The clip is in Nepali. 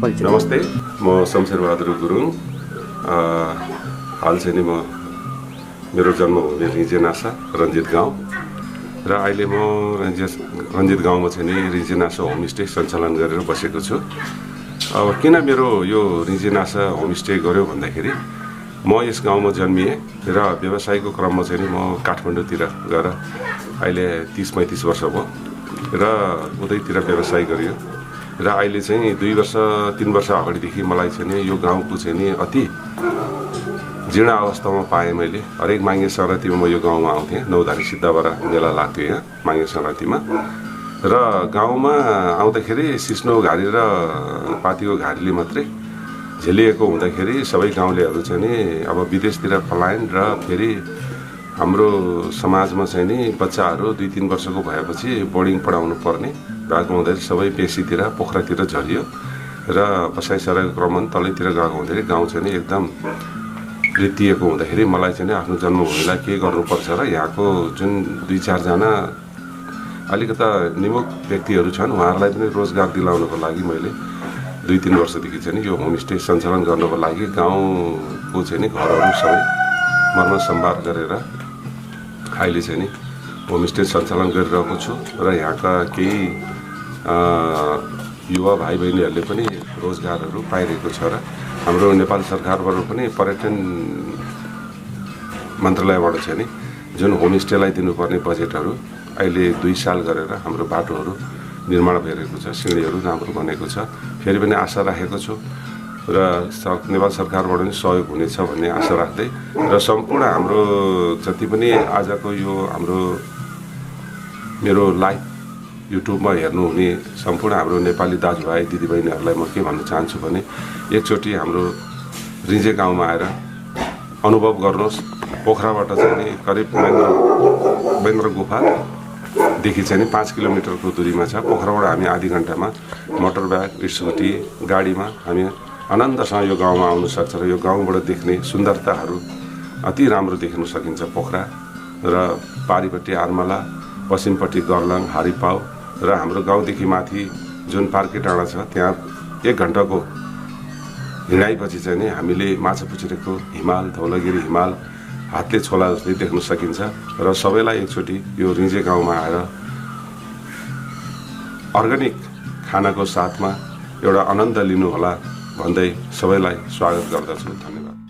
परिचय। नमस्ते, म शमशेरबहादुर गुरुङ। हाल चाहिँ नि मेरो जन्मभूमि रिजेनासा रञ्जित गाउँ र अहिले म रञ्जित गाउँमा चाहिँ नि रिजेनासा होमस्टे सञ्चालन गरेर बसेको छु। अब किन मेरो यो रिजेनासा होमस्टे गर्यो भन्दाखेरि म यस गाउँमा जन्मिएँ र व्यवसायको क्रममा चाहिँ नि म काठमाडौँतिर गएर अहिले 30-35 वर्ष भयो र उतैतिर व्यवसाय गरियो र अहिले चाहिँ 2-3 वर्ष अगाडिदेखि मलाई चाहिँ नि यो गाउँको चाहिँ नि अति जीर्ण अवस्थामा पाएँ। मैले हरेक माघे सङ्क्रान्तिमा म यो गाउँमा आउँथेँ। नौधारी सिद्धबरा मेला लाग्थ्यो यहाँ माघे सङ्क्रान्तिमा र गाउँमा आउँदाखेरि सिस्नो घारी र पातीको घारीले मात्रै झेलिएको हुँदाखेरि सबै गाउँलेहरू चाहिँ नि अब विदेशतिर पलायन र फेरि हाम्रो समाजमा चाहिँ नि बच्चाहरू 2-3 वर्षको भएपछि बोर्डिङ पढाउनु पर्ने भएको हुँदाखेरि सबै पेसीतिर पोखरातिर झरियो र बसाइसराको क्रममा तलैतिर गएको हुँदाखेरि गाउँ चाहिँ नि एकदम रित्तिएको हुँदाखेरि मलाई चाहिँ नि आफ्नो जन्मभूमिलाई के गर्नुपर्छ र यहाँको जुन 2-4 जना अलिकता निमुख व्यक्तिहरू छन् उहाँहरूलाई पनि रोजगार दिलाउनको लागि मैले 2-3 वर्षदेखि चाहिँ नि यो होमस्टे सञ्चालन गर्नको लागि गाउँको चाहिँ नि घरहरू सबै मर्मत सम्भार गरेर अहिले चाहिँ नि होमस्टे सञ्चालन गरिरहेको छु र यहाँका केही युवा भाइ बहिनीहरूले पनि रोजगारहरू पाइरहेको छ र हाम्रो नेपाल सरकारबाट पनि पर्यटन मन्त्रालयबाट चाहिँ नि जुन होमस्टेलाई दिनुपर्ने बजेटहरू अहिले 2 साल गरेर हाम्रो बाटोहरू निर्माण भइरहेको छ, सिँढीहरू राम्रो बनेको छ। फेरि पनि आशा राखेको छु र नेपाल सरकारबाट पनि सहयोग हुनेछ भन्ने आशा राख्दै र सम्पूर्ण हाम्रो जति पनि आजको यो हाम्रो मेरो लाइभ युट्युबमा हेर्नुहुने सम्पूर्ण हाम्रो नेपाली दाजुभाइ दिदीबहिनीहरूलाई म के भन्न चाहन्छु भने एकचोटि हाम्रो रिजे गाउँमा आएर अनुभव गर्नुहोस्। पोखराबाट चाहिँ नि करिब महेन्द्र गुफादेखि चाहिँ नि 5 किलोमिटरको दूरीमा छ। पोखराबाट हामी आधी घन्टामा मोटर बाइक स्कुटी गाडीमा हामी आनन्दसँग यो गाउँमा आउन सक्छ र यो गाउँबाट देख्ने सुन्दरताहरू अति राम्रो देख्न सकिन्छ। पोखरा र पारिपट्टि आर्मला, पश्चिमपट्टि गर्लाङ, हारिपाउ र हाम्रो गाउँदेखि माथि जुन पार्के डाँडा छ त्यहाँ 1 घन्टाको हिँडाइपछि चाहिँ नि हामीले माछापुच्छ्रेको हिमाल, धौलागिरी हिमाल हातले छोला जस्तै देख्न सकिन्छ र सबैलाई एकचोटि यो रिजे गाउँमा आएर अर्ग्यानिक खानाको साथमा एउटा आनन्द लिनुहोला भन्दै सबैलाई स्वागत गर्दछु। धन्यवाद।